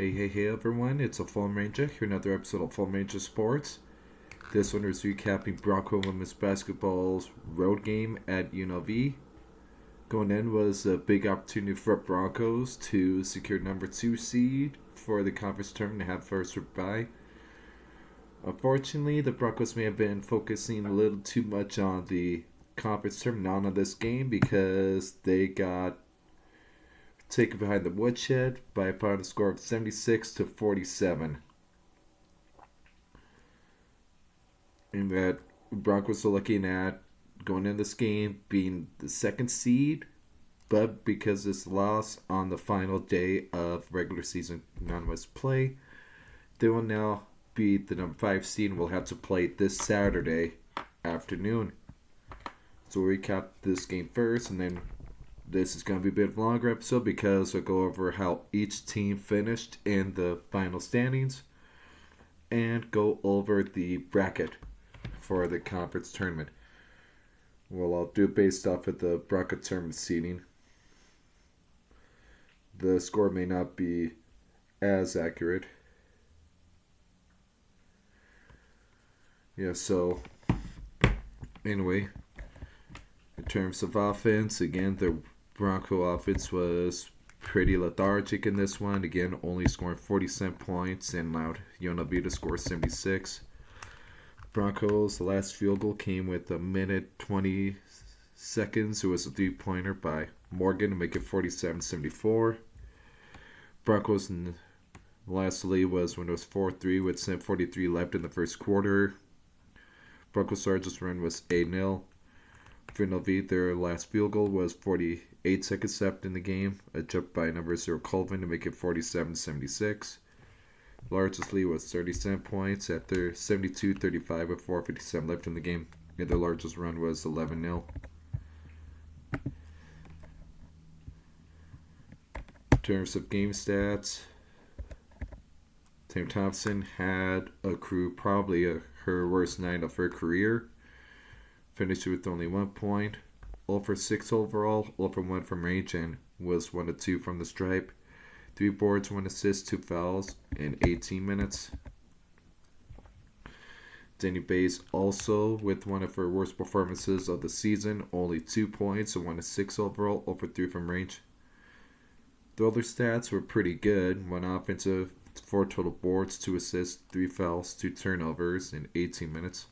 Hey everyone, it's a Phoam Ranger here, another episode of Phoam Ranga Sports. This one is recapping Bronco women's basketball's road game at UNLV. Going in was a big opportunity for Broncos to secure number 2 seed for the conference tournament and have first bye. Unfortunately, the Broncos may have been focusing a little too much on the conference tournament, not on this game, because they got taken behind the woodshed by a final score of 76-47. And that Broncos are looking at going in this game being the second seed, but because this loss on the final day of regular season non-West play, they will now be the number 5 seed and will have to play this Saturday afternoon. So we'll recap this game first, and then this is going to be a bit of a longer episode because we'll go over how each team finished in the final standings and go over the bracket for the conference tournament. Well, I'll do it based off of the bracket tournament seeding. The score may not be as accurate. So anyway, in terms of offense, again, the Bronco offense was pretty lethargic in this one. Again, only scoring 47 points and allowed UNLV to score 76. Broncos, the last field goal came with a minute 20 seconds. It was a 3-pointer by Morgan to make it 47-74. Broncos lastly was when it was 4-3 with 7:43 left in the first quarter. Broncos' largest run was 8-0. For UNLV, their last field goal was 48 seconds left in the game, a jump by number 0 Colvin to make it 47-76. Largest lead was 37 points at their 72-35 with 4:57 left in the game, and their largest run was 11-0. In terms of game stats, Tam Thompson had accrued probably her worst night of her career. Finished with only 1 point, 0 for 6 overall, 0 for 1 from range, and was 1 of 2 from the stripe. 3 boards, 1 assist, 2 fouls in 18 minutes. Danny Bays also with one of her worst performances of the season, only 2 points, and 1 of 6 overall, 0 for 3 from range. The other stats were pretty good. 1 offensive, 4 total boards, 2 assists, 3 fouls, 2 turnovers in 18 minutes.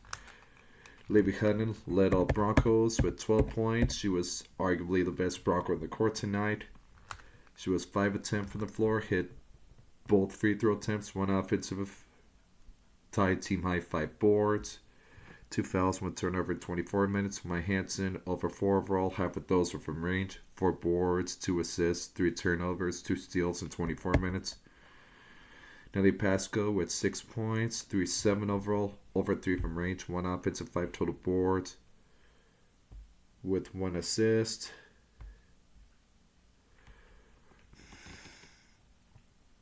Libby Hutton led all Broncos with 12 points. She was arguably the best Bronco in the court tonight. She was 5 of 10 from the floor, hit both free throw attempts, 1 offensive, tied team high 5 boards, 2 fouls, 1 turnover in 24 minutes. Maya Hansen, over 4 overall, half of those were from range, 4 boards, 2 assists, 3 turnovers, 2 steals in 24 minutes. Nelly Pasco with 6 points, 3-7 overall, over 3 from range, 1 offensive, 5 total boards, with 1 assist.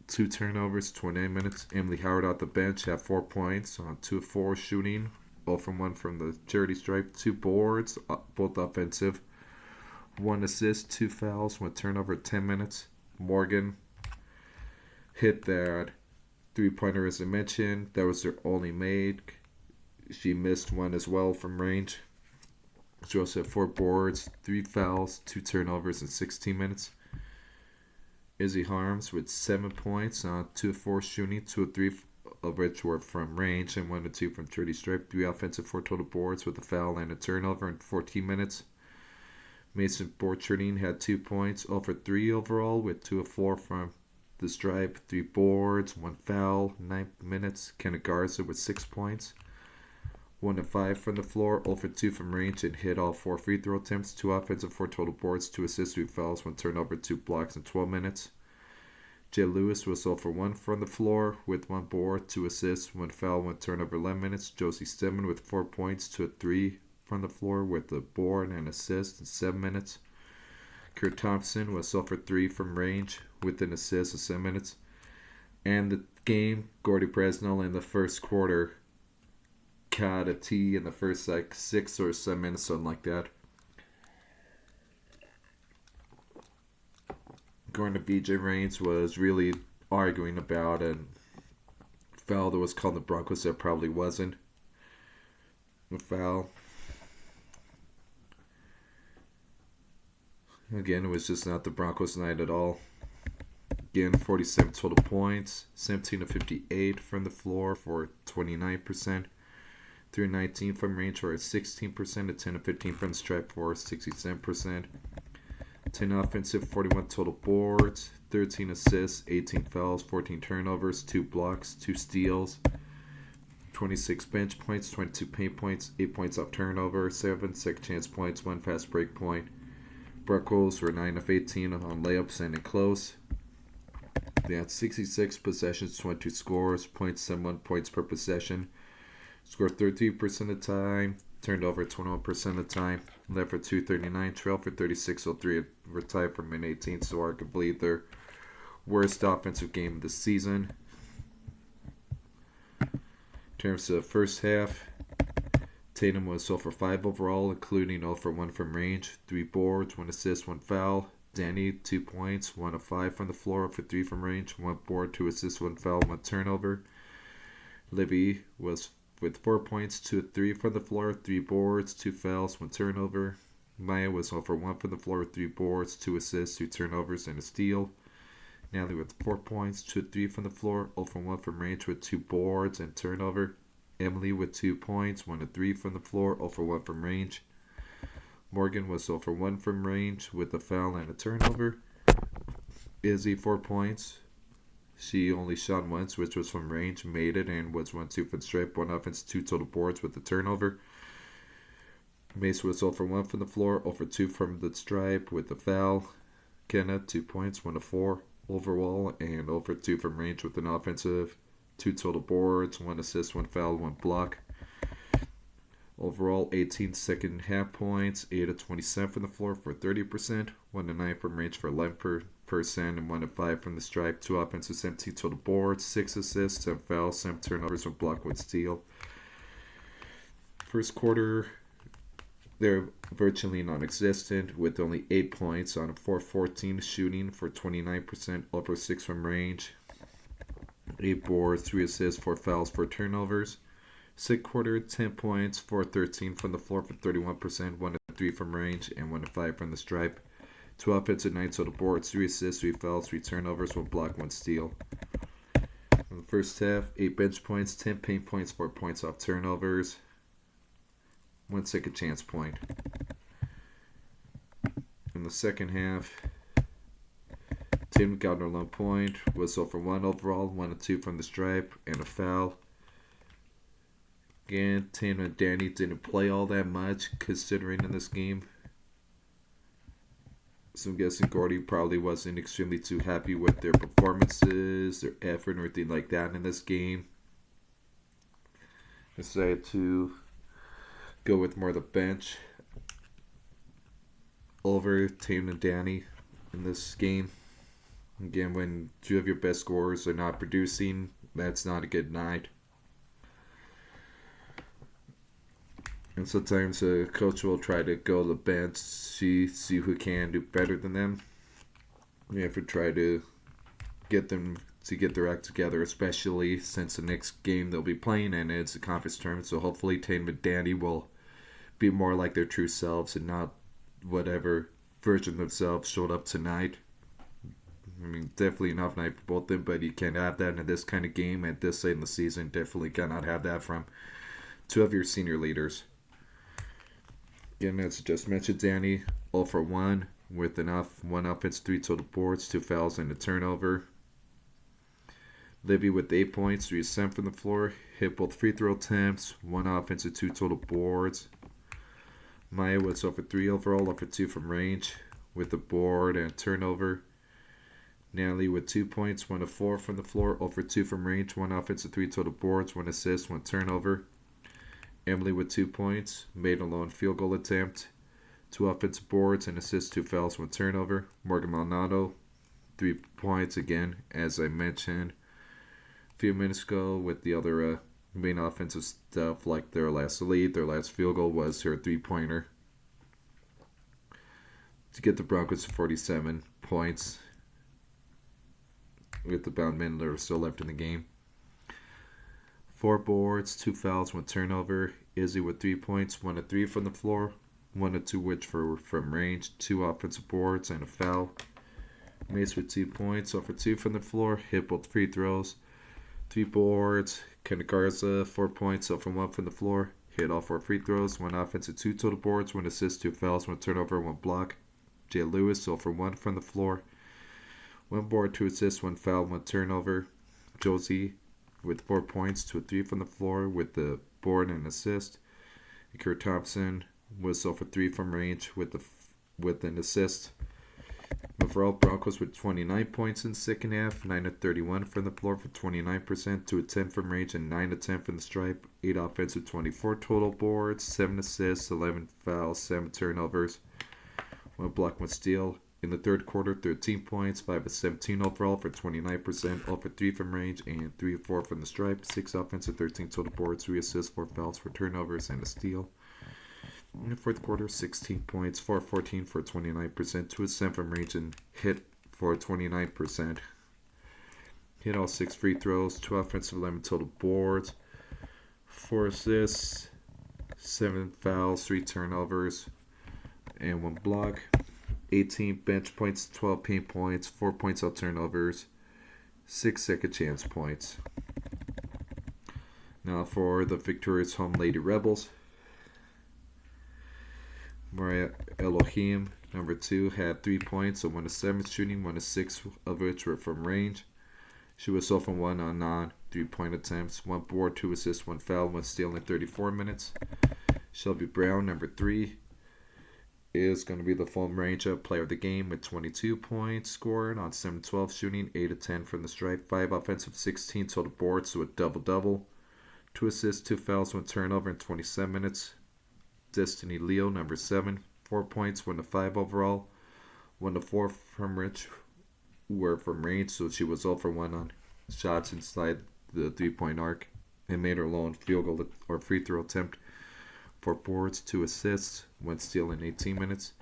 2 turnovers, 29 minutes. Emily Howard off the bench had 4 points on 2 of 4 shooting, 0 from 1 from the charity stripe, 2 boards, both offensive, 1 assist, 2 fouls, 1 turnover, 10 minutes. Morgan hit that 3-pointer as I mentioned. That was her only make. She missed 1 as well from range. She also had 4 boards, 3 fouls, 2 turnovers in 16 minutes. Izzy Harms with 7 points on 2 of 4 shooting, 2 of 3 of which were from range, and 1 of 2 from 30 stripe. 3 offensive, 4 total boards with a foul and a turnover in 14 minutes. Mason Borcherding had 2 points, 0 for 3 overall, with 2 of 4 from the stripe, 3 boards, 1 foul, 9 minutes. Kenna Garza with 6 points, 1 of 5 from the floor, 0 for 2 from range, and hit all 4 free throw attempts, 2 offensive, 4 total boards, 2 assists, 3 fouls, 1 turnover, 2 blocks in 12 minutes. Jay Lewis was 0 for 1 from the floor with 1 board, 2 assists, 1 foul, 1 turnover, 11 minutes. Josie Stedman with 4 points, 2 of 3 from the floor with a board and assist in 7 minutes. Kurt Thompson was 0 for 3 from range with an assist in 7 minutes. And the game, Gordy Presnell in the first quarter caught a tee in the first 6 or 7 minutes, something like that. Going to BJ Rains was really arguing about a foul that was called the Broncos that probably wasn't a foul. Again, it was just not the Broncos' night at all. Again, 47 total points, 17 of 58 from the floor for 29%, 3 of 19 from range for 16%, and 10 of 15 from the stripe for 67%. 10 offensive, 41 total boards, 13 assists, 18 fouls, 14 turnovers, 2 blocks, 2 steals, 26 bench points, 22 paint points, 8 points off turnover, 7 second chance points, 1 fast break point. Broncos were 9 of 18 on layups and in close. They had 66 possessions, 22 scores, 0.71 points per possession. Scored 33% of the time, turned over 21% of the time. Left for 239, trailed for 36-03, were tied for mid-18, so arguably their worst offensive game of the season. In terms of first half, Tatum was 0 for 5 overall, including 0 for 1 from range, 3 boards, 1 assist, 1 foul. Danny, 2 points, 1 of 5 from the floor, 0 for 3 from range, 1 board, 2 assists, 1 foul, 1 turnover. Libby was with 4 points, 2 of 3 from the floor, 3 boards, 2 fouls, 1 turnover. Maya was 0 for 1 from the floor, 3 boards, 2 assists, 2 turnovers, and a steal. Natalie with 4 points, 2 of 3 from the floor, 0 for 1 from range with 2 boards and turnover. Emily with 2 points, 1 of 3 from the floor, 0 for 1 from range. Morgan was 0 for 1 from range with a foul and a turnover. Izzy 4 points. She only shot once, which was from range, made it, and was 1-2 from the stripe. 1 offense, 2 total boards with a turnover. Mace was 0 for 1 from the floor, 0 for 2 from the stripe with a foul. Kenna 2 points, 1 of 4 overall, and 0 for 2 from range with an offensive, 2 total boards, 1 assist, 1 foul, 1 block. Overall, 18 second half points, 8 of 27 from the floor for 30%, 1 of 9 from range for 11%, and 1 of 5 from the stripe. 2 offensive, 17 total boards, 6 assists, 7 fouls, 7 turnovers, 1 block, 1 steal. First quarter, they're virtually non-existent with only 8 points on a 4-14 shooting for 29%, over 6 from range, 8 boards, 3 assists, 4 fouls, 4 turnovers. Second quarter, 10 points, 4-13 from the floor for 31%, 1 of 3 from range, and 1 of 5 from the stripe. 2 offensive, 9 total boards, 3 assists, 3 fouls, 3 turnovers, 1 block, 1 steal. In the first half, 8 bench points, 10 paint points, 4 points off turnovers, 1 second chance point. In the second half, Tim got a low point, was 0 for 1 overall, 1 of 2 from the stripe, and a foul. Again, Tim and Danny didn't play all that much considering in this game. So I'm guessing Gordy probably wasn't extremely too happy with their performances, their effort, or anything like that in this game. Decided to go with more of the bench over Tim and Danny in this game. Again, when 2 of your best scorers are not producing, that's not a good night. And sometimes a coach will try to go to the bench, see who can do better than them. You have to try to get them to get their act together, especially since the next game they'll be playing and it's a conference tournament. So hopefully Tatum and Danny will be more like their true selves and not whatever version of themselves showed up tonight. I mean, definitely an off night for both of them, but you can't have that in this kind of game at this late in the season. Definitely cannot have that from 2 of your senior leaders. Again, as I just mentioned, Danny 0 for 1 with 1 offense, 3 total boards, 2 fouls, and a turnover. Livy with 8 points, 3 of 7 from the floor, hit both free throw attempts, 1 offense and 2 total boards. Maya was 0 for 3 overall, 0 for 2 from range with a board and a turnover. Natalie with 2 points, 1 of 4 from the floor, 0 for 2 from range, 1 offense and 3 total boards, 1 assist, 1 turnover. Emily with 2 points, made a lone field goal attempt, 2 offensive boards, and assists, 2 fouls, 1 turnover. Morgan Maldonado, 3 points again, as I mentioned a few minutes ago with the other main offensive stuff, like their last lead, their last field goal was her 3-pointer to get the Broncos to 47 points. with about a minute or so left in the game. 4 boards, 2 fouls, 1 turnover. Izzy with 3 points, 1 of 3 from the floor, 1 of 2 which were from range, 2 offensive boards, and a foul. Mace with 2 points, 0 for 2 from the floor, hit both free throws. 3 boards. Kenneth Garza, 4 points, 0 for 1 from the floor, hit all 4 free throws, 1 offensive, 2 total boards, 1 assist, 2 fouls, 1 turnover, 1 block. Jay Lewis, 0 for 1 from the floor, 1 board, 2 assists, 1 foul, 1 turnover. Josie with 4 points, 2 of 3 from the floor with the board and assist. And Kurt Thompson was 0 for 3 from range with an assist. Overall, Broncos with 29 points in the second half, 9 of 31 from the floor for 29%, 2 of 10 from range, and 9 of 10 from the stripe. 8 offensive, 24 total boards, 7 assists, 11 fouls, 7 turnovers, 1 block, 1 steal. In the third quarter, 13 points, 5 of 17 overall for 29%, 0 for 3 from range, and 3 of 4 from the stripe. 6 offensive, 13 total boards, 3 assists, 4 fouls, 4 turnovers, and a steal. In the fourth quarter, 16 points, 4 of 14 for 29%, 2 of 7 from range, and hit for 29%. Hit all 6 free throws, 2 offensive, 11 total boards, 4 assists, 7 fouls, 3 turnovers, and 1 block. 18 bench points, 12 paint points, 4 points out turnovers, 6 second chance points. Now for the victorious home Lady Rebels. Mariah Elohim, number 2, had 3 points, so 1 of 7 shooting, 1 of 6 of which were from range. She was 0 for 1 on non-3-point attempts, 1 board, 2 assists, 1 foul, 1 steal in 34 minutes. Shelby Brown, number 3, is going to be the Phoam Ranga player of the game with 22 points scored on 7-12 shooting, 8 of 10 from the stripe, 5 offensive, 16 total boards, so a double-double. 2 assists, 2 fouls, 1 turnover in 27 minutes. Destiny Leo, number 7, 4 points, 1 to 5 overall, 1 to 4 from Rich were from range, so she was 0 for 1 on shots inside the 3-point arc and made her lone field goal or free throw attempt. 4 boards, 2 assists, 1 steal in 18 minutes.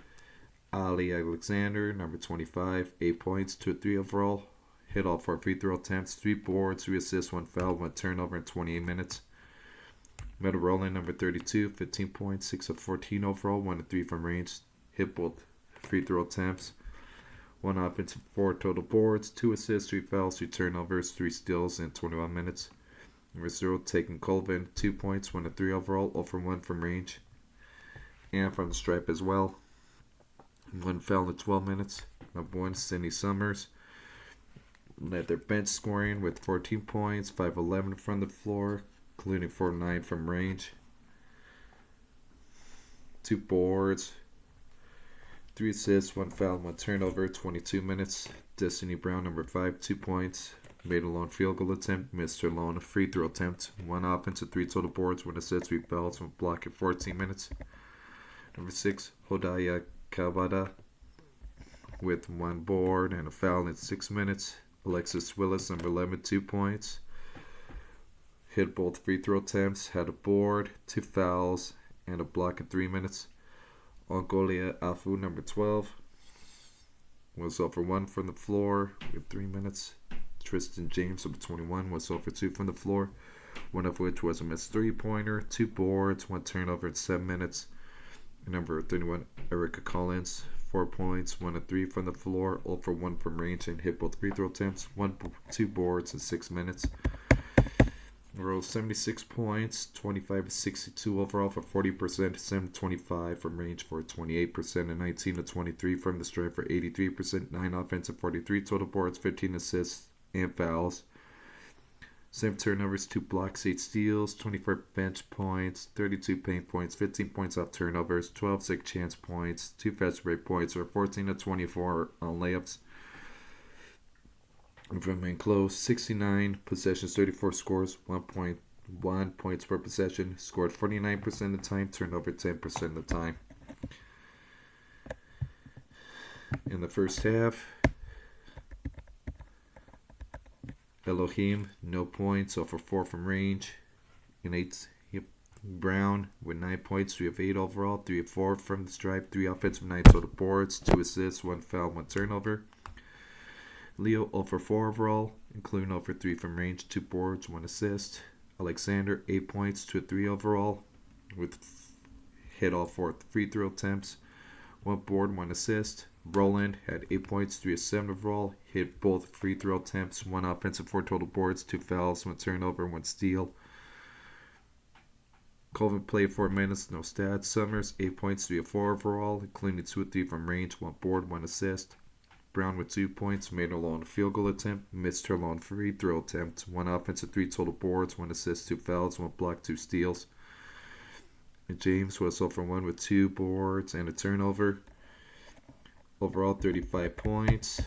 Ali Alexander, number 25, 8 points, 2 of 3 overall, hit all 4 free throw attempts, 3 boards, 3 assists, 1 foul, 1 turnover in 28 minutes. Meta Rowland, number 32, 15 points, 6 of 14 overall, 1 of 3 from range, hit both free throw attempts, 1 offensive, 4 total boards, 2 assists, 3 fouls, 3 turnovers, 3 steals in 21 minutes. Number 0, Taken Colvin, 2 points, 1 of 3 overall, 0 for 1 from range, and from the stripe as well. 1 foul in 12 minutes. Number 1, Cindy Summers led their bench scoring with 14 points, 5-11 from the floor, including 4-9 from range. 2 boards, 3 assists, 1 foul, 1 turnover, 22 minutes. Destiny Brown, number 5, 2 points, made a lone field goal attempt, missed her lone free throw attempt, 1 offensive, 3 total boards, 1 assist, 3 fouls, 1 block in 14 minutes. Number 6, Hodaya Kawada with 1 board and a foul in 6 minutes. Alexis Willis, number 11, 2 points, hit both free throw attempts, had a board, 2 fouls, and a block in 3 minutes. Ongolia Afu, number 12, was 0 for 1 from the floor with 3 minutes. Tristan James, number 21, was 0 for 2 from the floor, 1 of which was a missed 3-pointer, 2 boards, 1 turnover in 7 minutes. Number 31, Erica Collins, 4 points, 1 of 3 from the floor, 0 for 1 from range, and hit both free throw attempts, 2 boards in 6 minutes. Rose 76 points, 25 of 62 overall for 40%, 7-25 from range for 28%, and 19 of 23 from the stripe for 83%, 9 offensive, 43 total boards, 15 assists and fouls, 7 turnovers, 2 blocks, 8 steals, 24 bench points, 32 paint points, 15 points off turnovers, 12 second chance points, 2 fast break points, or 14 of 24 on layups. Remain close, 69 possessions, 34 scores, 1.1 points per possession, scored 49% of the time, turned over 10% of the time. In the first half, Elohim, no points, 0 for 4 from range, and 8. Brown with 9 points, 3 of 8 overall, 3 of 4 from the stripe, 3 offensive, 9 total boards, 2 assists, 1 foul, 1 turnover. Leo 0 for 4 overall, including 0 for 3 from range, 2 boards, 1 assist. Alexander 8 points, 2 of 3 overall, with hit all 4 free throw attempts, 1 board, 1 assist. Roland had 8 points, 3 of 7 overall, hit both free throw attempts, 1 offensive, 4 total boards, 2 fouls, 1 turnover, 1 steal. Colvin played 4 minutes, no stats. Summers 8 points, 3 of 4 overall, including 2 of 3 from range, 1 board, 1 assist. Brown with 2 points, made her lone field goal attempt, missed her lone free throw attempt, 1 offensive, 3 total boards, 1 assist, 2 fouls, 1 block, 2 steals. And James was 0 for 1 with 2 boards and a turnover. Overall, 35 points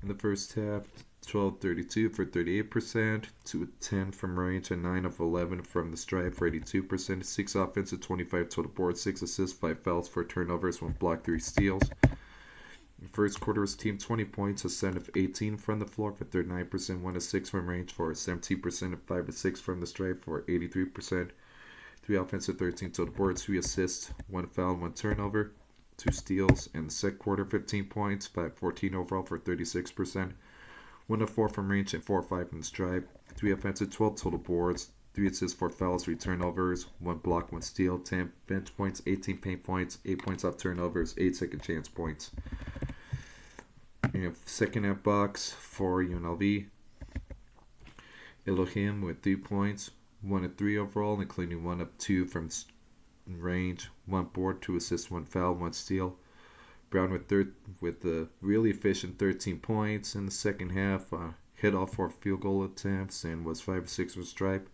in the first half. 12-32 for 38%, 2 of 10 from range, and 9 of 11 from the stripe for 82%. 6 offensive, 25 total boards, 6 assists, 5 fouls, 4 turnovers, 1 block, 3 steals. The first quarter was team 20 points, a 7 of 18 from the floor for 39%, 1 of 6 from range for 17%, and 5 of 6 from the stripe for 83%. 3 offensive, 13 total boards, 3 assists, 1 foul, 1 turnover, 2 steals. In the second quarter, 15 points, 5-14 overall for 36%. 1 of 4 from range and 4 of 5 from the stripe. 3 offensive, 12 total boards, 3 assists, 4 fouls, 3 turnovers, 1 block, 1 steal, 10 bench points, 18 paint points, 8 points off turnovers, 8 second chance points. And second half box for UNLV. Elohim with 3 points, 1 of 3 overall, including 1 of 2 from range, 1 board, 2 assists, 1 foul, 1 steal. Brown with the really efficient 13 points in the second half, hit all 4 field goal attempts and was 5 of 6 with stripe.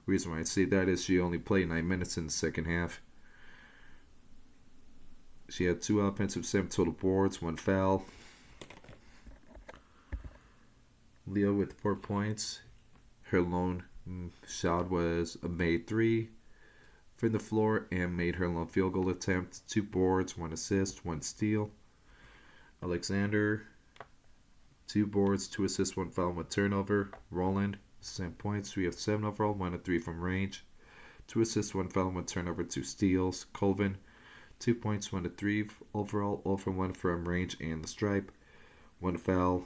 Reason why I say that is she only played 9 minutes in the second half. She had 2 offensive, 7 total boards, 1 foul. Leo with 4 points. Her lone shot was a made 3 from the floor and made her lone field goal attempt, 2 boards, 1 assist, 1 steal. Alexander, 2 boards, 2 assists, 1 foul, 1 turnover. Roland, 7 points, 3 of 7 overall, 1 of 3 from range, 2 assists, 1 foul, 1 turnover, 2 steals. Colvin, 2 points, 1 of 3 overall, 0 from 1 from range and the stripe, 1 foul.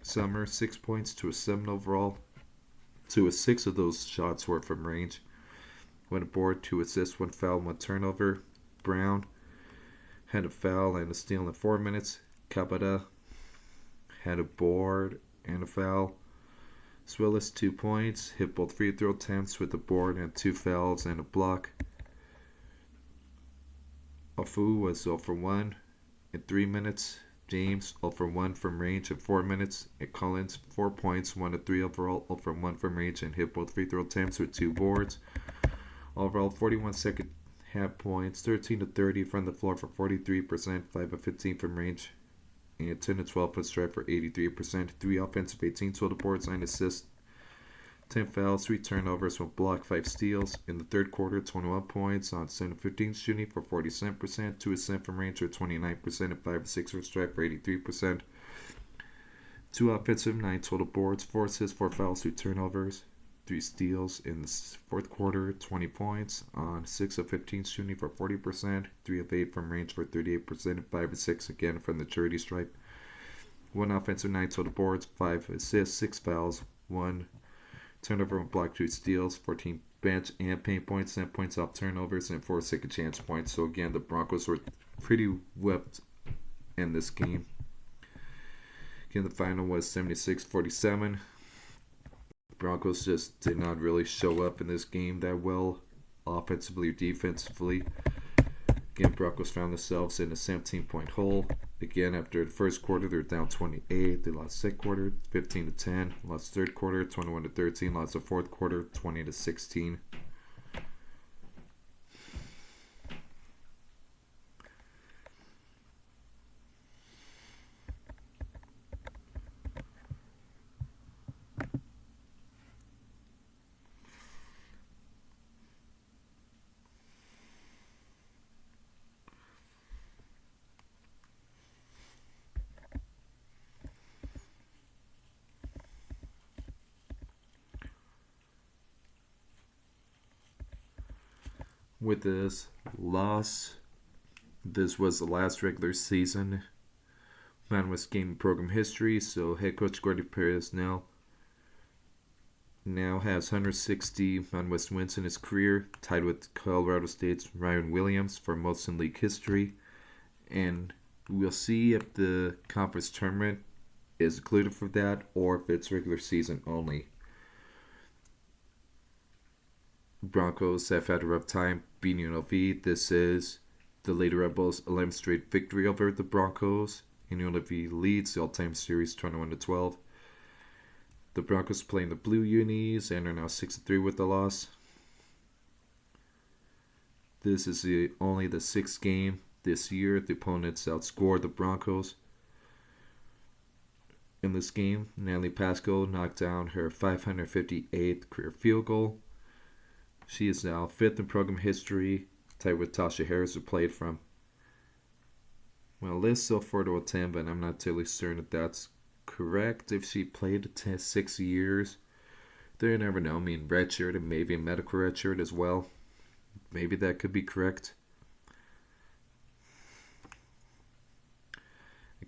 Summer, 6 points, 2 of 7 overall, 2 of 6 of those shots were from range. 1 board, 2 assists, 1 foul, 1 turnover. Brown had a foul and a steal in 4 minutes. Kabata had a board and a foul. Swillis 2 points, hit both free throw attempts with a board and 2 fouls and a block. Afu was 0 for 1 in 3 minutes. James 0 for 1 from range in 4 minutes. And Collins 4 points, 1 of 3 overall, 0 for 1 from range and hit both free throw attempts with 2 boards. Overall, 41 second half points, 13 of 30 from the floor for 43%, 5 of 15 from range, and 10 of 12 from stripe for 83%. 3 offensive, 18 total boards, 9 assists, 10 fouls, 3 turnovers, 1 block, 5 steals. In the third quarter, 21 points on 7 of 15 shooting for 47%, 2 assists from range for 29%, and 5 of 6 from stripe for 83%. 2 offensive, 9 total boards, 4 assists, 4 fouls, 2 turnovers, 3 steals. In the fourth quarter, 20 points on 6 of 15 shooting for 40%, 3 of 8 from range for 38%, and 5 of 6 again from the charity stripe. 1 offensive, 9 total boards, 5 assists, 6 fouls, 1 turnover, 1 block, 2 steals, 14 bench and paint points, 10 points off turnovers, and 4 second chance points. So again, the Broncos were pretty whipped in this game. Again, the final was 76-47. Broncos just did not really show up in this game that well, offensively or defensively. Again, Broncos found themselves in a 17-point hole. Again, after the first quarter, they're down 28. They lost second quarter, 15-10. Lost third quarter, 21-13. Lost the fourth quarter, 20-16. With this loss, this was the last regular season Mountain West game program history. So head coach Gordy Perez now has 160 Mountain West wins in his career, tied with Colorado State's Ryan Williams for most in league history. And we'll see if the conference tournament is included for that or if it's regular season only. Broncos have had a rough time beating UNLV. This is the Lady Rebels' 11th straight victory over the Broncos, and UNLV leads the all-time series 21-12. The Broncos playing the Blue Unis and are now 6-3 with the loss. This is only the sixth game this year. The opponents outscored the Broncos. In this game, Natalie Pascal knocked down her 558th career field goal. She is now 5th in program history, tied with Tasha Harris, who played from, list so 4 to 10, but I'm not totally certain if that's correct. If she played 6 years, you never know. I mean, redshirt and maybe a medical redshirt as well. Maybe that could be correct.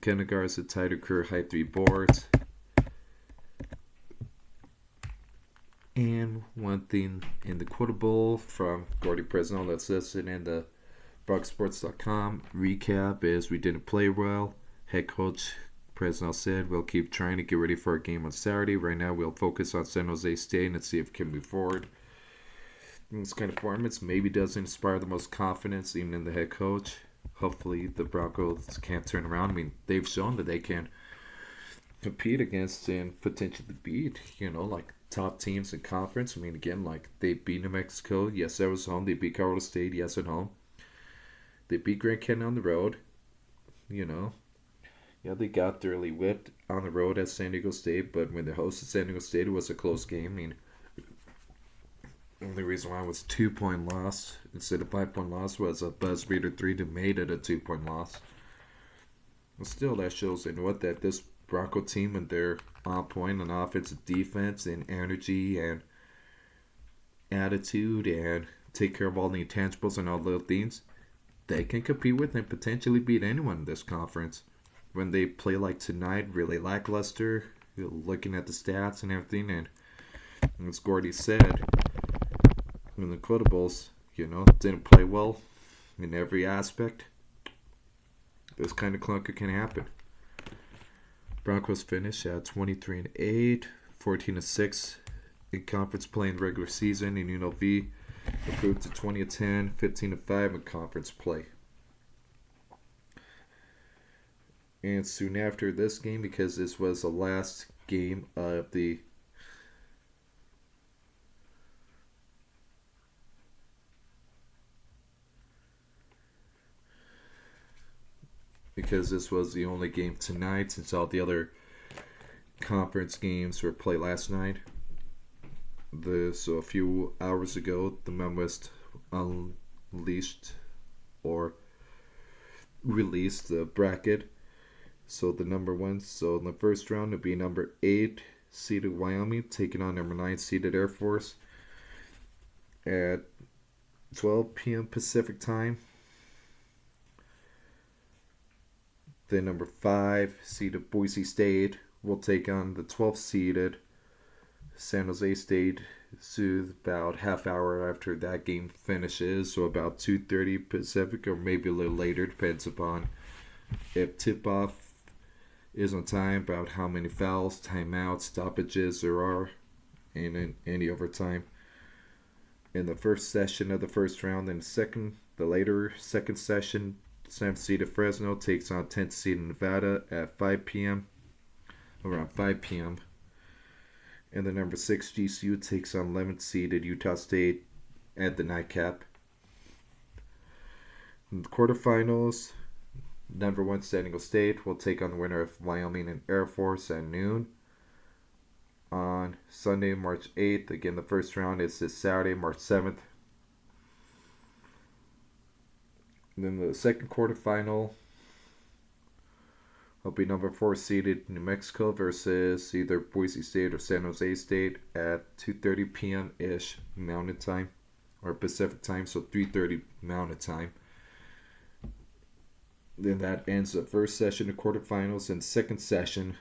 Kenna Garza tied her career high 3 boards. And one thing in the quotable from Gordy Presnell that's listed in the BrockSports.com recap is we didn't play well. Head coach Presnell said we'll keep trying to get ready for our game on Saturday. Right now we'll focus on San Jose State and see if we can move forward. This kind of performance maybe doesn't inspire the most confidence even in the head coach. Hopefully the Broncos can't turn around. I mean, they've shown that they can compete against and potentially beat, like top teams in conference. I mean, again, like they beat New Mexico. Yes, that was home. They beat Colorado State. Yes, at home. They beat Grand Canyon on the road. Yeah, they got thoroughly whipped on the road at San Diego State, but when they hosted San Diego State, it was a close game. I mean, the only reason why it was 2-point loss instead of 5-point loss was a buzz beater 3 that made it a 2-point loss. But still, that shows that this Bronco team, and they're on point on offensive defense and energy and attitude and take care of all the intangibles and all the little things, they can compete with and potentially beat anyone in this conference. When they play like tonight, really lackluster, looking at the stats and everything, and as Gordy said, when the quotables, didn't play well in every aspect, this kind of clunker can happen. Broncos finish at 23-8, 14-6 in conference play in the regular season, and UNLV improved to 20-10, 15-5 in conference play. And soon after this game, because this was the last game of the only game tonight, since all the other conference games were played last night. So a few hours ago, the Mountain West released the bracket. So the number 1, so in the first round it'll be number 8 seeded Wyoming taking on number 9 seeded Air Force at 12 p.m. Pacific time. Then number 5 seeded Boise State will take on the 12th seeded San Jose State. So about half hour after that game finishes, so about 2:30 Pacific or maybe a little later, depends upon if tip-off is on time, about how many fouls, timeouts, stoppages there are, and in any overtime. In the first session of the first round, then the later second session, 7th seeded Fresno takes on 10th seeded Nevada at 5 p.m. around 5 p.m. And the number 6 GCU takes on 11th seeded Utah State at the nightcap. In the quarterfinals, number 1 San Diego State will take on the winner of Wyoming and Air Force at noon on Sunday, March 8th. Again, the first round is this Saturday, March 7th. And then the second quarterfinal will be number 4 seeded New Mexico versus either Boise State or San Jose State at 2:30 p.m. ish Mountain Time or Pacific Time, so 3:30 Mountain Time. Then that ends the first session of quarterfinals, and second session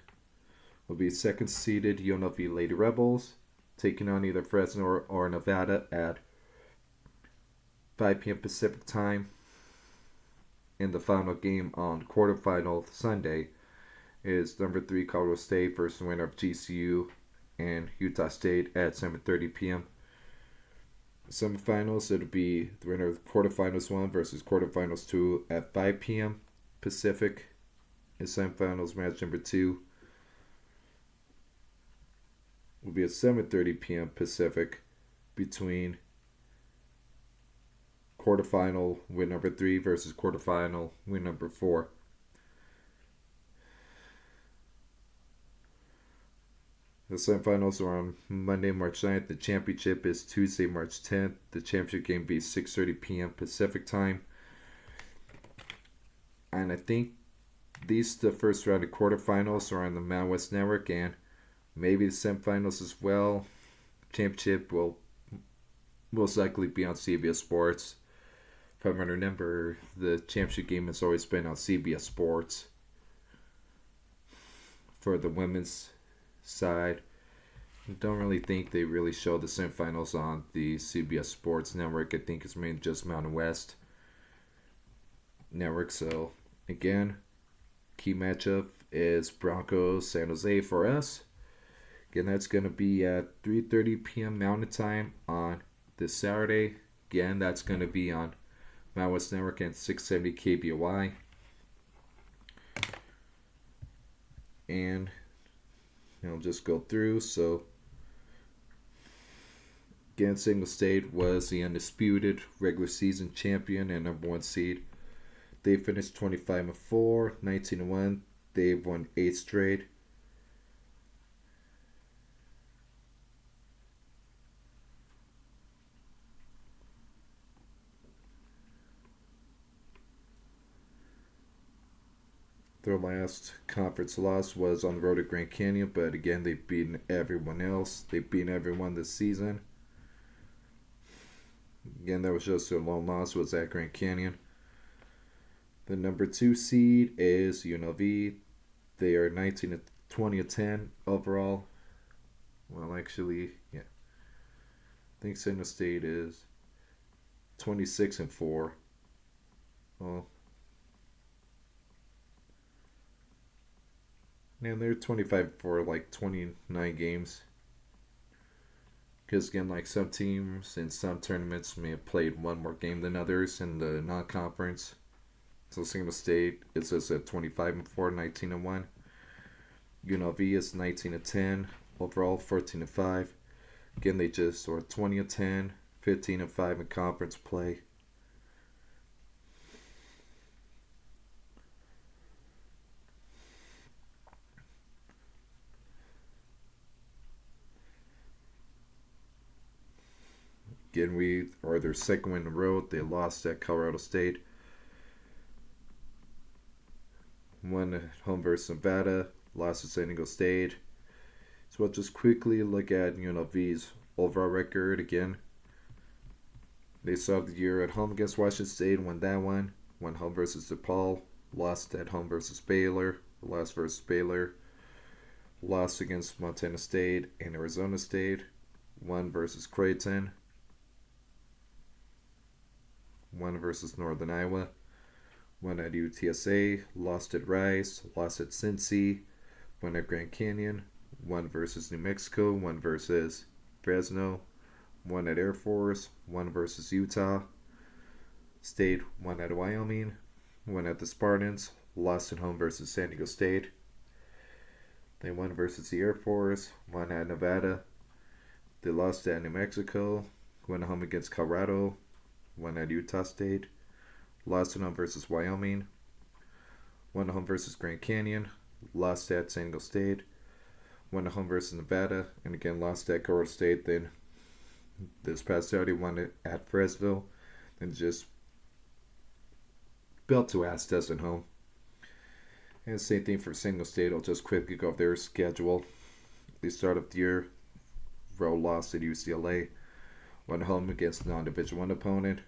will be second seeded UNLV Lady Rebels taking on either Fresno or Nevada at 5 p.m. Pacific time. And the final game on quarterfinal Sunday is number 3 Colorado State versus the winner of GCU and Utah State at 7:30 p.m. Semifinals, it'll be the winner of quarterfinals 1 versus quarterfinals 2 at 5 p.m. Pacific. And semifinals match number 2 will be at 7:30 p.m. Pacific between quarterfinal win number 3 versus quarterfinal win number 4. The semifinals are on Monday, March 9th. The championship is Tuesday, March 10th. The championship game will be 6:30 p.m. Pacific time. And I think these the first round of quarterfinals are on the Mountain West Network, and maybe the semifinals as well. Championship will most likely be on CBS Sports. If I remember, the championship game has always been on CBS Sports for the women's side. I don't really think they really show the semifinals on the CBS Sports network. I think it's mainly just Mountain West network. So again, key matchup is Broncos San Jose for us. Again, that's going to be at 3:30 p.m. Mountain Time on this Saturday. Again, that's going to be on Mountain West Network and 670 KBOI. And I'll just go through. So again, San Jose State was the undisputed regular season champion and number 1 seed. They finished 25-4, 19-1. They've won 8 straight. Their last conference loss was on the road at Grand Canyon, but again, they've beaten everyone else. They've beaten everyone this season. Again, that was just their lone loss was at Grand Canyon. The number 2 seed is UNLV. They are 19-20-10 overall. Well, actually, yeah. I think San Jose State is 26-4. Well, and they're 25 for like 29 games. Because again, like some teams in some tournaments may have played one more game than others in the non-conference. So San Jose State is just at 25-4, 19-1. UNLV is 19-10 overall, 14-5. Again, they just are 20-10, 15-5 in conference play. Again, we are their second win in a row. They lost at Colorado State. Won at home versus Nevada. Lost at San Diego State. So we'll just quickly look at UNLV's overall record again. They started the year at home against Washington State, won that one. Won home versus DePaul. Lost at home versus Baylor. Lost versus Baylor. Lost against Montana State and Arizona State. Won versus Creighton. Won versus Northern Iowa. Won at UTSA. Lost at Rice. Lost at Cincy. Won at Grand Canyon. Won versus New Mexico. Won versus Fresno. Won at Air Force. Won versus Utah State. Won at Wyoming. Won at the Spartans. Lost at home versus San Diego State. They won versus the Air Force. Won at Nevada. They lost at New Mexico. Won at home against Colorado. Won at Utah State. Lost at home versus Wyoming. Won at home versus Grand Canyon. Lost at San Diego State. Won at home versus Nevada. And again, lost at Colorado State. Then this past Saturday, won it at Fresno. And just belt to ass test at home. And same thing for San Diego State. I'll just quickly go over their schedule. They start up the year. Road loss at UCLA. Won home against non-Division I opponent.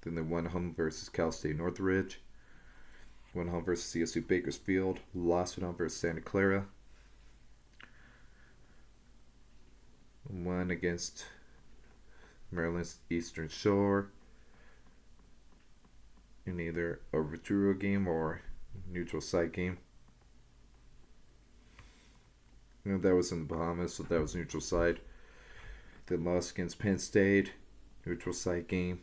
Then they won home versus Cal State Northridge. Won home versus CSU Bakersfield. Lost at home versus Santa Clara. Won against Maryland's Eastern Shore in either a return game or neutral site game. That was in the Bahamas, so that was neutral site. Then lost against Penn State, neutral site game.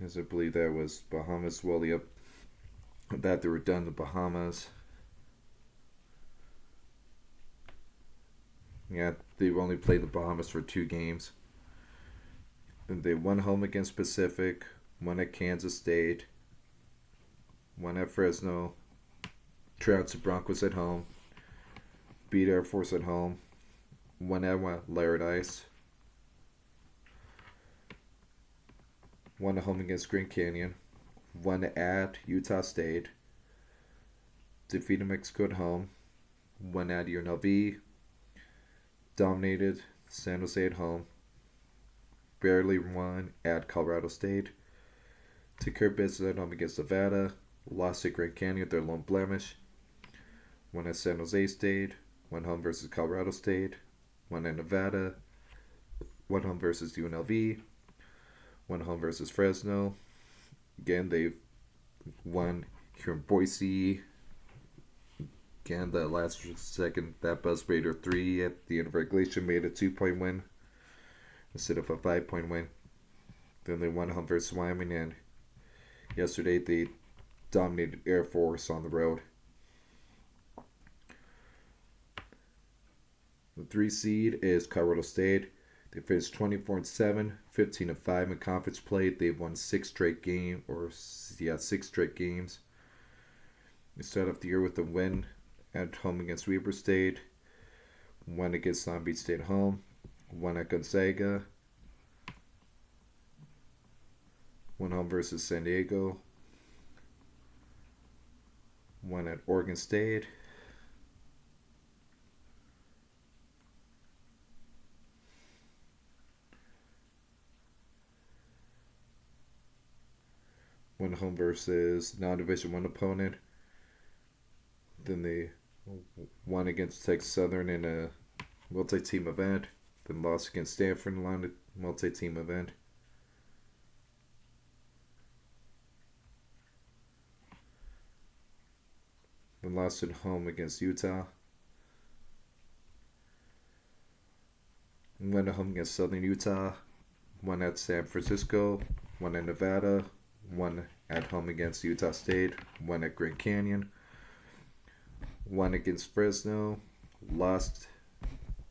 As I believe that was Bahamas. Well, that they were done in the Bahamas. Yeah, they've only played the Bahamas for 2 games. And they won home against Pacific, won at Kansas State, won at Fresno, trounced the Broncos at home, beat Air Force at home, won at Laradice, won at home against Grand Canyon, won at Utah State, defeated Mexico at home, won at UNLV, dominated San Jose at home, barely won at Colorado State, took care of business at home against Nevada, lost at Grand Canyon, their lone blemish, won at San Jose State, won home versus Colorado State, won at Nevada, won home versus UNLV, won home versus Fresno. Again, they've won here in Boise. Again, that last second, that Buzz Raider 3 at the end of regulation made a 2-point win instead of a 5-point win. Then they won home versus Wyoming, and yesterday they dominated Air Force on the road. The 3 seed is Colorado State. They finished 24-7, 15-5 in conference play. They've won 6 straight games. They start off the year with a win at home against Weber State, won against Long Beach State at home, won at Gonzaga, won home versus San Diego, won at Oregon State, won home versus non-Division 1 opponent. Then they won against Texas Southern in a multi-team event. Then lost against Stanford in a multi-team event. Then lost at home against Utah. And went at home against Southern Utah. Won at San Francisco. Won at Nevada. Won at home against Utah State. Won at Grand Canyon. Won against Fresno, lost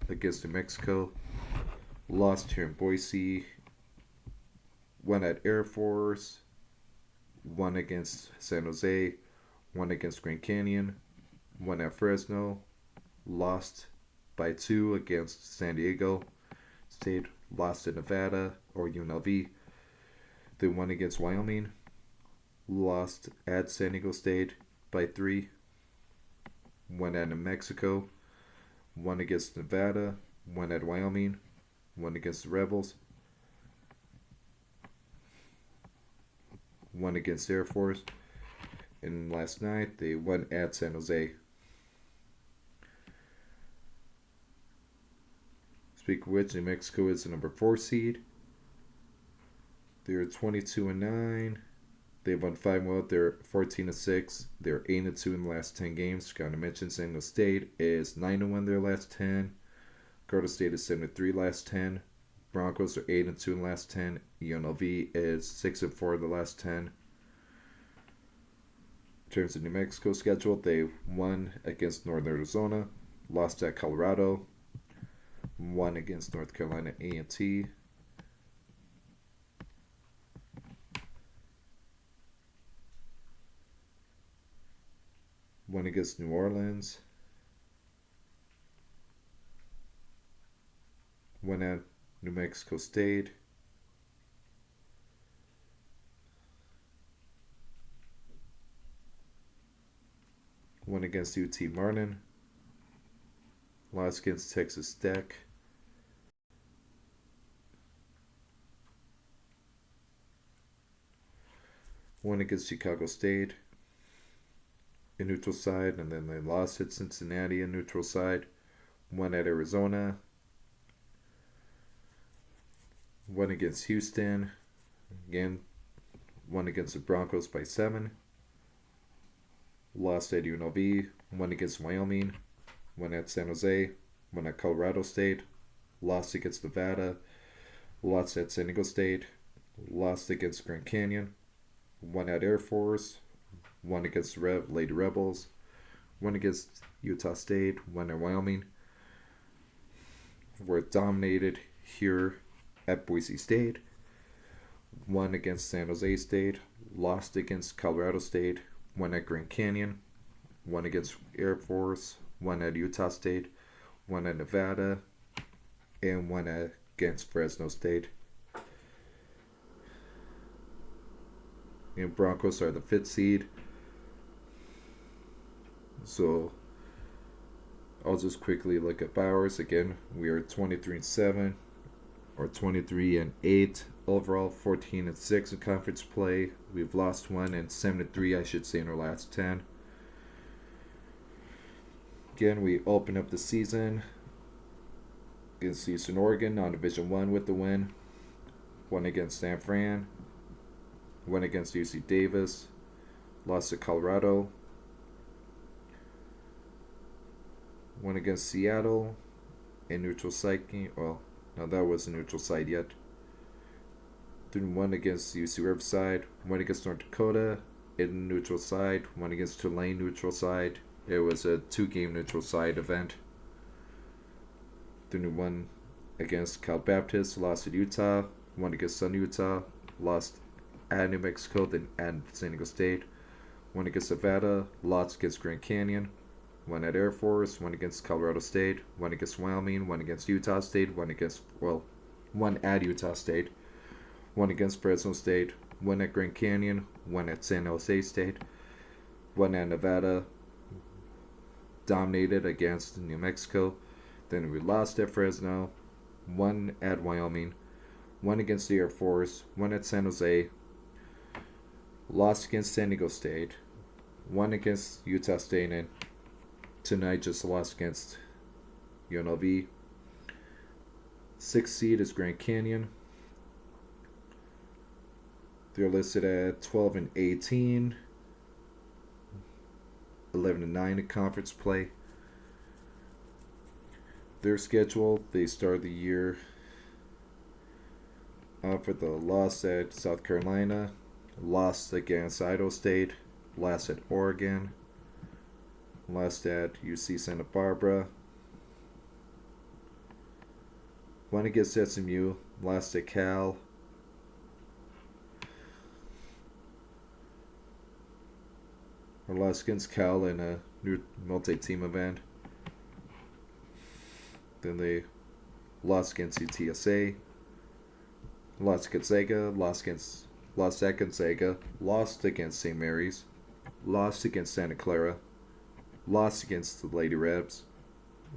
against New Mexico, lost here in Boise, won at Air Force, won against San Jose, won against Grand Canyon, won at Fresno, lost by 2 against San Diego State, lost at Nevada or UNLV. They won against Wyoming, lost at San Diego State by 3. Won at New Mexico, won against Nevada, won at Wyoming, won against the Rebels, won against Air Force, and last night they won at San Jose. Speaking of which, New Mexico is the number 4 seed. They're 22-9. They've won 5-0. They're 14-6. They're 8-2 in the last 10 games. Got to mention San Diego State is 9-1 their last 10. Colorado State is 7-3 last 10. Broncos are 8-2 in the last 10. UNLV is 6-4 the last 10. In terms of New Mexico schedule, they won against Northern Arizona, lost at Colorado, won against North Carolina A&T. Won against New Orleans. Won at New Mexico State. Won against UT Martin. Lost against Texas Tech. won against Chicago State in neutral side, and then they lost at Cincinnati in neutral side, won at Arizona, won against Houston, again, won against the Broncos by 7, lost at UNLV, won against Wyoming, won at San Jose, won at Colorado State, lost against Nevada, lost at San Diego State, lost against Grand Canyon, won at Air Force, won against Lady Rebels, won against Utah State, won at Wyoming, were dominated here at Boise State, won against San Jose State, lost against Colorado State, won at Grand Canyon, won against Air Force, won at Utah State, won at Nevada, and won against Fresno State. And Broncos are the 5th seed. So I'll just quickly look at Bowers. Again, we are 23-7 or 23-8 overall, 14-6 in conference play. We've lost 1 and 7-3, I should say, in our last 10. Again, we open up the season against Eastern Oregon on Division 1 with the win. Won against San Fran. Won against UC Davis. Lost to Colorado. Won against Seattle in neutral site game. Well, no, that wasn't neutral site yet. Then won against UC Riverside. Won against North Dakota in neutral site. Won against Tulane neutral site. It was a 2-game neutral site event. Then we won against Cal Baptist. Lost at Utah. Won against Southern Utah. Lost at New Mexico. Then at San Diego State. Won against Nevada. Lost against Grand Canyon. Won at Air Force, won against Colorado State, won against Wyoming, won against Utah State, won at Utah State, won against Fresno State, won at Grand Canyon, won at San Jose State, won at Nevada, dominated against New Mexico, then we lost at Fresno, won at Wyoming, won against the Air Force, won at San Jose, lost against San Diego State, won against Utah State, and tonight just lost against UNLV. 6th seed is Grand Canyon. They're listed at 12-18, 11-9 in conference play. Their schedule, they start the year off with a loss at South Carolina, lost against Idaho State, lost at Oregon, lost at UC Santa Barbara, won against SMU, lost at Cal, or lost against Cal in a new multi-team event. Then they lost against UTSA, lost against Gonzaga, lost at Gonzaga, lost against St. Mary's, lost against Santa Clara, lost against the Lady Rebs,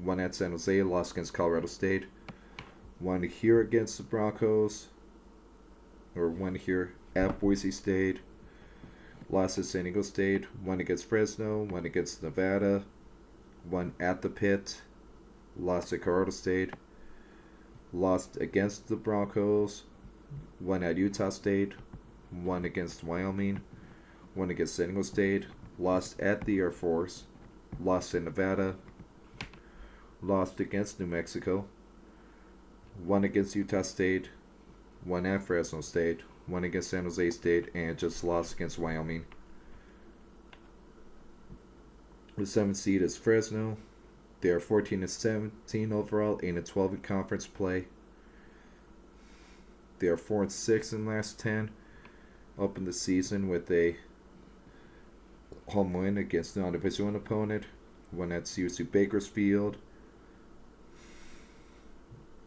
won at San Jose, lost against Colorado State, won here against the Broncos, or won here at Boise State, lost at San Diego State, won against Fresno, won against Nevada, won at the Pit, lost at Colorado State, lost against the Broncos, won at Utah State, won against Wyoming, won against San Diego State, lost at the Air Force, lost in Nevada, lost against New Mexico, won against Utah State, won at Fresno State, won against San Jose State, and just lost against Wyoming. The 7th seed is Fresno. They are 14-17 overall, 8-12 in conference play. They are 4-6 in last 10. Opened the season with a home win against the non-Division 1 opponent. Won at CSU Bakersfield.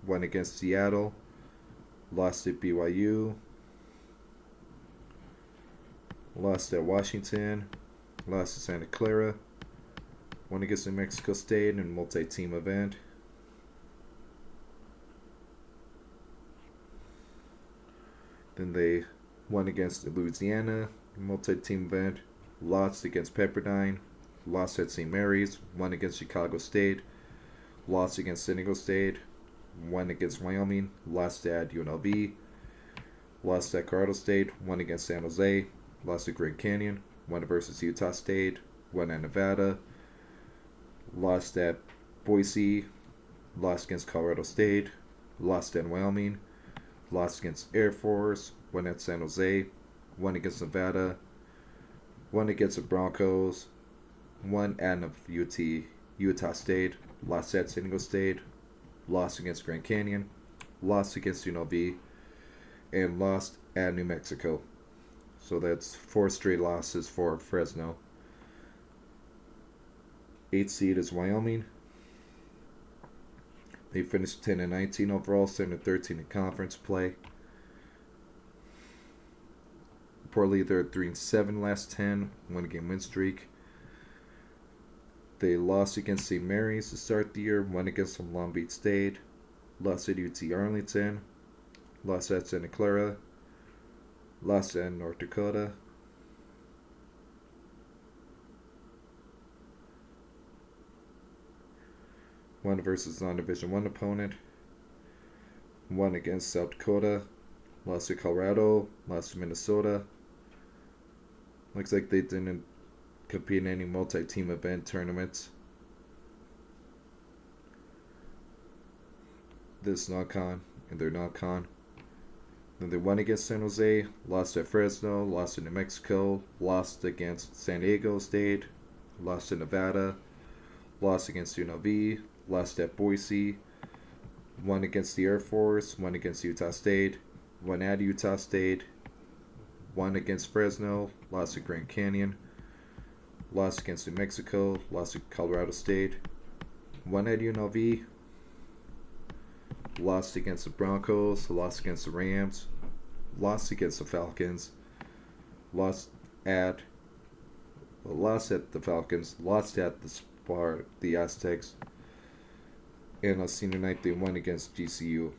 Won against Seattle. Lost at BYU. Lost at Washington. Lost to Santa Clara. Won against New Mexico State in a multi-team event. Then they won against Louisiana, multi-team event. Lost against Pepperdine. Lost at St. Mary's. Won against Chicago State. Lost against San Diego State. Won against Wyoming. Lost at UNLV. Lost at Colorado State. Won against San Jose. Lost at Grand Canyon. Won versus Utah State. Won at Nevada. Lost at Boise. Lost against Colorado State. Lost at Wyoming. Lost against Air Force. Won at San Jose. Won against Nevada. Won against the Broncos. Won at Utah State. Lost at San Diego State. Lost against Grand Canyon. Lost against UNLV. And lost at New Mexico. So that's 4 straight losses for Fresno. 8th seed is Wyoming. They finished 10-19 overall, 7-13 in conference play. Reportedly, they're 3-7 last 10, 1-game win streak. They lost against St. Mary's to start the year, won against Long Beach State, lost at UT Arlington, lost at Santa Clara, lost at North Dakota. Won versus non-Division 1 opponent. Won against South Dakota. Lost to Colorado. Lost to Minnesota. Looks like they didn't compete in any multi-team event tournaments this non-con and their non-con. Then they won against San Jose. Lost at Fresno. Lost to New Mexico. Lost against San Diego State. Lost to Nevada. Lost against UNLV. Lost at Boise. Won against the Air Force. Won against Utah State. Won at Utah State. Won against Fresno. Lost to Grand Canyon. Lost against New Mexico. Lost to Colorado State. Won at UNLV. Lost against the Broncos. Lost against the Rams. Lost against the Falcons. Lost at the Falcons. Lost at the Aztecs. And on senior night, they won against GCU.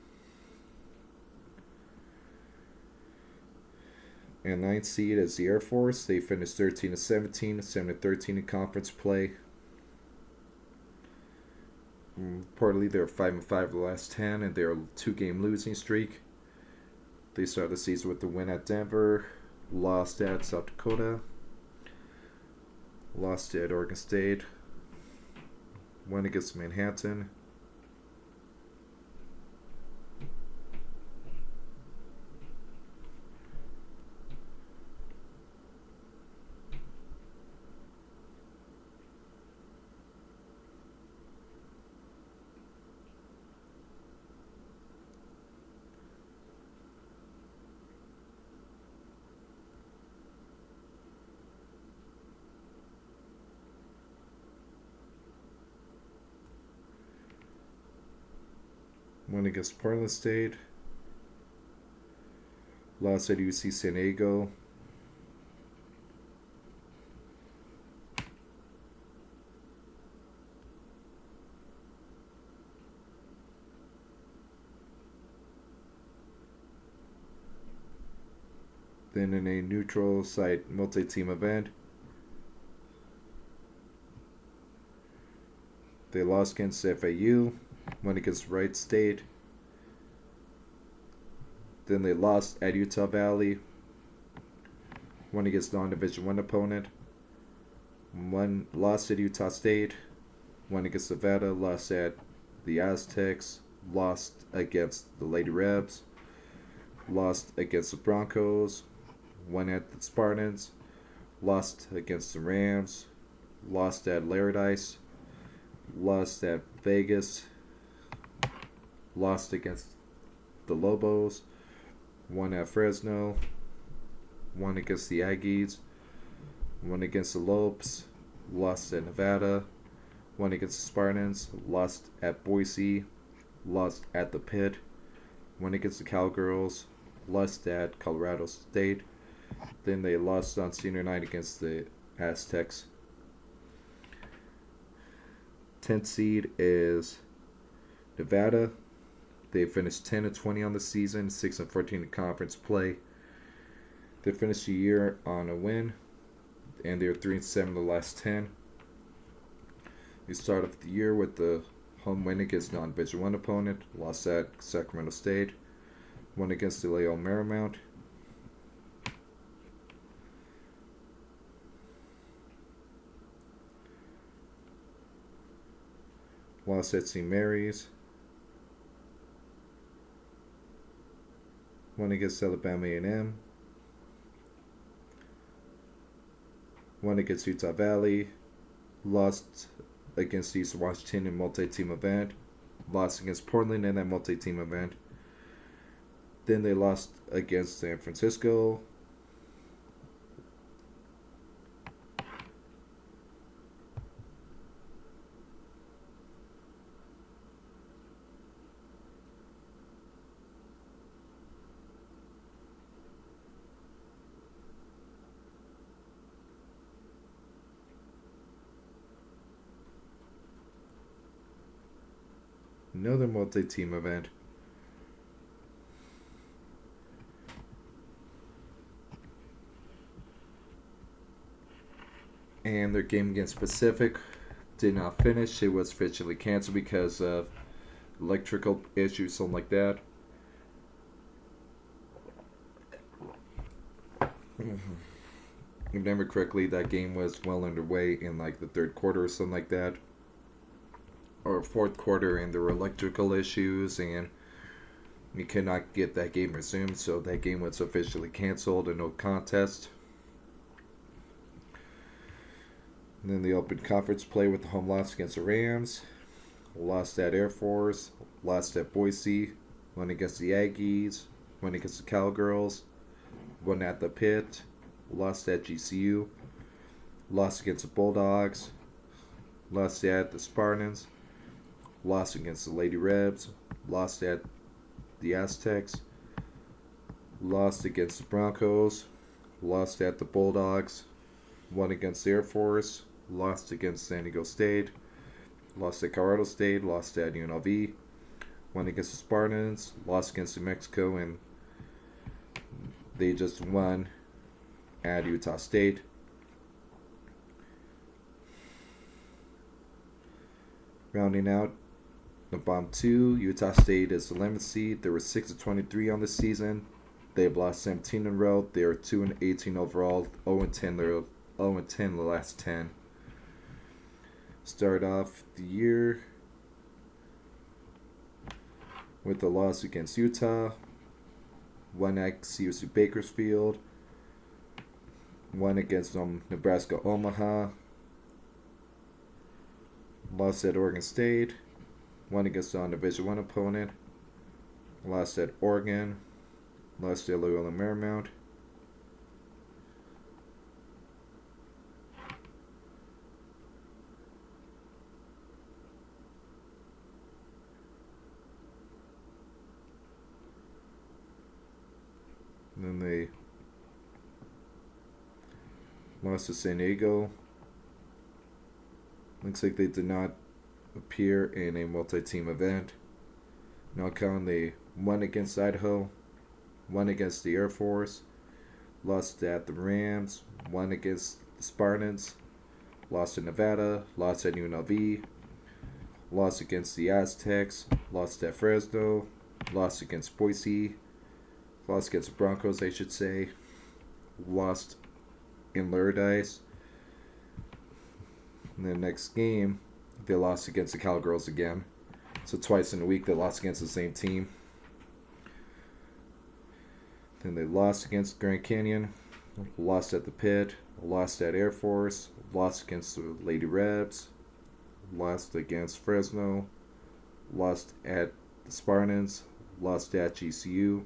And 9th seed is the Air Force. They finished 13-17, 7-13 in conference play. Reportedly, they're 5-5 the last 10, and they're a 2-game losing streak. They started the season with the win at Denver, lost at South Dakota, lost at Oregon State, won against Manhattan. Won against Portland State. Lost at UC San Diego. Then in a neutral site multi-team event, they lost against FAU. Won against Wright State. Then they lost at Utah Valley. Won against non-Division 1 opponent. Lost at Utah State. Won against Nevada. Lost at the Aztecs. Lost against the Lady Rebs. Lost against the Broncos. Won at the Spartans. Lost against the Rams. Lost at Laradice. Lost at Vegas. Lost against the Lobos. Won at Fresno. Won against the Aggies. Won against the Lopes. Lost at Nevada. Won against the Spartans. Lost at Boise. Lost at the Pit. Won against the Cowgirls. Lost at Colorado State. Then they lost on senior night against the Aztecs. 10th seed is Nevada. They finished 10-20 on the season, 6-14 in conference play. They finished the year on a win, and they're 3-7 the last 10. They start off the year with the home win against non-Division One opponent, lost at Sacramento State, won against the Leo Marymount. Lost at St. Mary's. Won against Alabama A&M. Won against Utah Valley. Lost against East Washington in multi-team event. Lost against Portland in that multi-team event. Then they lost against San Francisco. Another multi-team event. And their game against Pacific did not finish. It was officially canceled because of electrical issues, something like that. If I remember correctly, that game was well underway in like the third quarter or something like that. Or fourth quarter, and there were electrical issues, and we could not get that game resumed, so that game was officially canceled and no contest. And then the open conference play with the home loss against the Rams. Lost at Air Force. Lost at Boise. Won against the Aggies. Won against the Cowgirls. Won at the Pit. Lost at GCU. Lost against the Bulldogs. Lost at the Spartans. Lost against the Lady Rebs. Lost at the Aztecs. Lost against the Broncos. Lost at the Bulldogs. Won against the Air Force. Lost against San Diego State. Lost at Colorado State. Lost at UNLV. Won against the Spartans. Lost against New Mexico. And they just won at Utah State. Rounding out the bottom two, Utah State is the 11th seed. They were 6-23 on the season. They've lost 17 in a row. They are 2-18 overall. 0-10. They're 0-10 the last 10. Start off the year with a loss against Utah. One at SJSU Bakersfield. One against Nebraska Omaha. Lost at Oregon State. Won against a Division One opponent. Lost at Oregon. Lost at Leo and Marymount. And then they lost to San Diego. Looks like they did not appear in a multi-team event. No count, they won against Idaho, won against the Air Force, lost at the Rams, won against the Spartans, lost to Nevada, lost at UNLV, lost against the Aztecs, lost at Fresno, lost against Boise, lost against the Broncos, I should say, lost in Lourdes. In the next game, they lost against the Cowgirls again. So twice in a week they lost against the same team. Then they lost against Grand Canyon, lost at the Pit, lost at Air Force, lost against the Lady Rebs, lost against Fresno, lost at the Spartans, lost at GCU,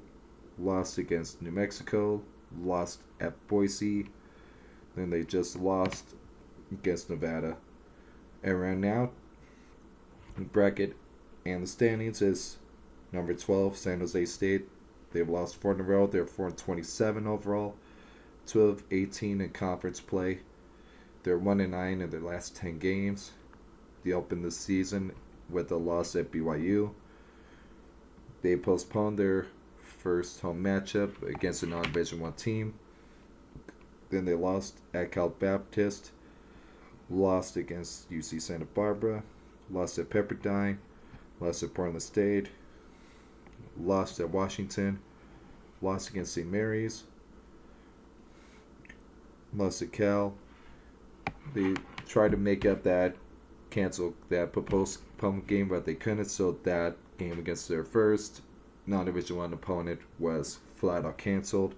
lost against New Mexico, lost at Boise. Then they just lost against Nevada. And right now, the bracket and the standings is number 12, San Jose State. They've lost 4 in a row. They're 4-27 overall, 12-18 in conference play. They're 1-9 in their last 10 games. They opened the season with a loss at BYU. They postponed their first home matchup against a non-Division One team Then they lost at Cal Baptist, lost against UC Santa Barbara, lost at Pepperdine, lost at Portland State, lost at Washington, lost against St. Mary's, lost at Cal. They tried to make up that postponed game, but they couldn't, so that game against their first non-Division I opponent was flat out canceled.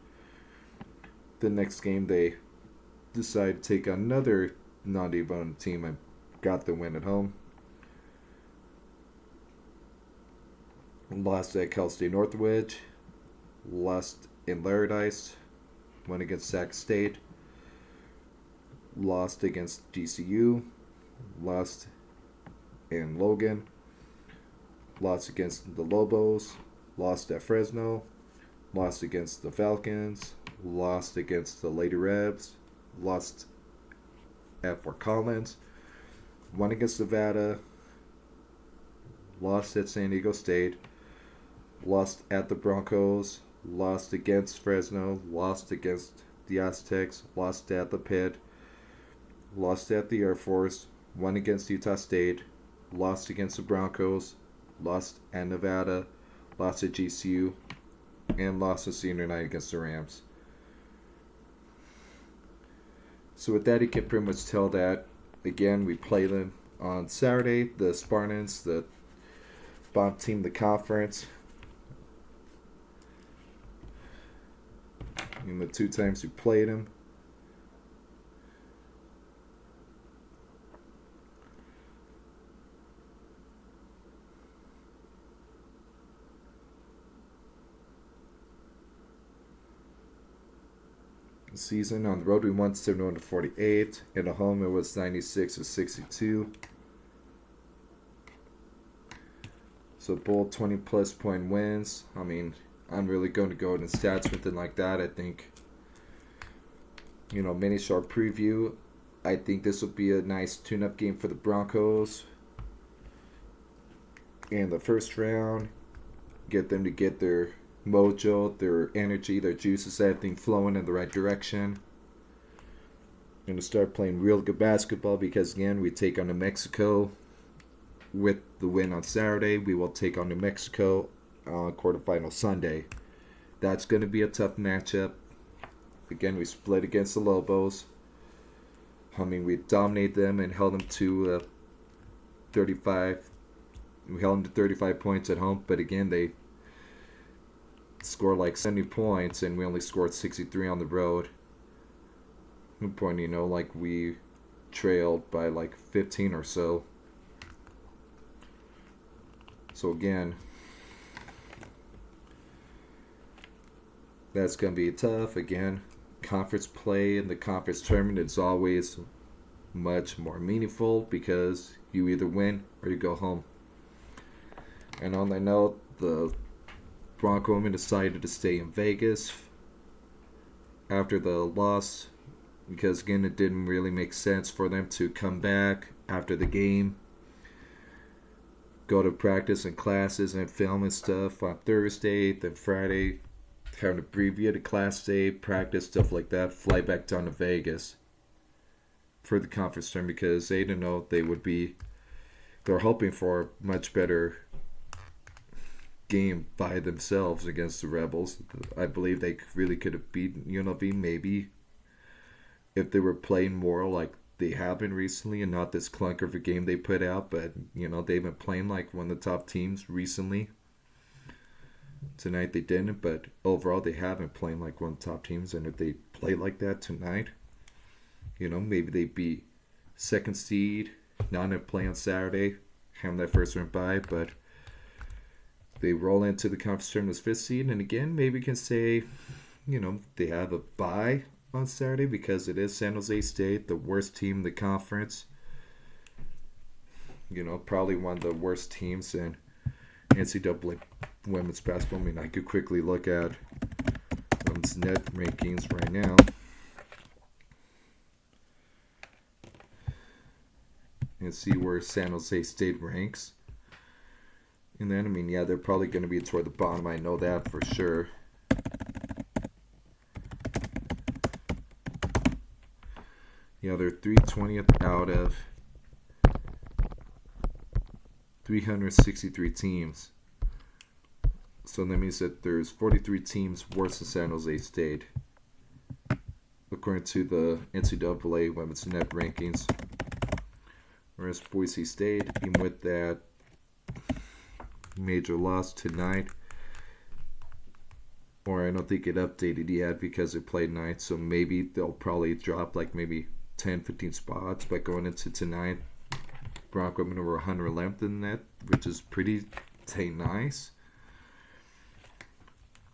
The next game, they decided to take another non-Division team and got the win at home. Lost at Cal State Northridge, lost in Laradise, won against Sac State, lost against GCU, lost in Logan, lost against the Lobos, lost at Fresno, lost against the Falcons, lost against the Lady Rebs, lost at Fort Collins, won against Nevada, lost at San Diego State, lost at the Broncos, lost against Fresno, lost against the Aztecs, lost at the Pitt, lost at the Air Force, won against Utah State, lost against the Broncos, lost at Nevada, lost at GCU, and lost at senior night against the Rams. So with that, you can pretty much tell that, again, we play them on Saturday, the Spartans, the bottom team of the conference. In the 2 times we played them. Season on the road we won 71-48. At home it was 96-62. So both 20+ point wins. I mean, I'm really going to go in stats with it like that. I think, mini short preview. I think this will be a nice tune-up game for the Broncos in the first round. Get them to get their mojo, their energy, their juices, everything flowing in the right direction. Going to start playing real good basketball because, again, we take on New Mexico. With the win on Saturday, we will take on New Mexico on quarterfinal Sunday. That's going to be a tough matchup. Again, we split against the Lobos. I mean, we dominated them and held them to 35. We held them to 35 points at home, but again, they scored like 70 points, and we only scored 63 on the road. At one point, we trailed by like 15 or so. So again, that's going to be tough. Again, conference play in the conference tournament is always much more meaningful because you either win or you go home. And on that note, the Bronco women decided to stay in Vegas after the loss because, again, it didn't really make sense for them to come back after the game, go to practice and classes and film and stuff on Thursday, then Friday, having to abbreviate a class day, practice, stuff like that, fly back down to Vegas for the conference tournament because they didn't know they're hoping for a much better game by themselves against the Rebels. I believe they really could have beaten UNLV maybe if they were playing more like they have been recently and not this clunker of a game they put out, but they've been playing like one of the top teams recently. Tonight they didn't, but overall they have been playing like one of the top teams, and if they play like that tonight, maybe they'd be second seed, not in play on Saturday, having that first round bye, but they roll into the conference tournament as 5th seed, and again, maybe can say, they have a bye on Saturday because it is San Jose State, the worst team in the conference. Probably one of the worst teams in NCAA women's basketball. I mean, I could quickly look at women's net rankings right now and see where San Jose State ranks. And then, they're probably going to be toward the bottom. I know that for sure. They're 320th out of 363 teams. So that means that there's 43 teams worse than San Jose State, according to the NCAA Women's Net rankings. Whereas Boise State, even with that major loss tonight, or I don't think it updated yet because it played night, so maybe they'll probably drop like maybe 10, 15 spots. But going into tonight, Bronco women were 111th in that, which is pretty nice.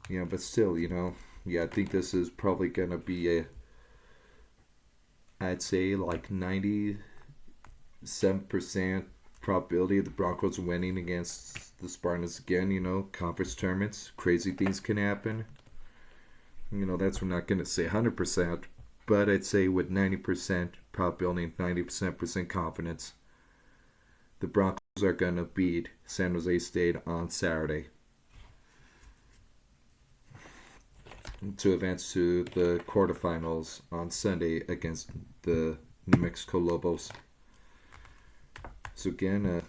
Yeah, but still, I think this is probably going to be I'd say like 97% probability of the Broncos winning against the Spartans again. Conference tournaments, crazy things can happen. That's, we're not going to say 100%, but I'd say with 90% probability and 90% confidence, the Broncos are going to beat San Jose State on Saturday to advance to the quarterfinals on Sunday against the New Mexico Lobos. So again,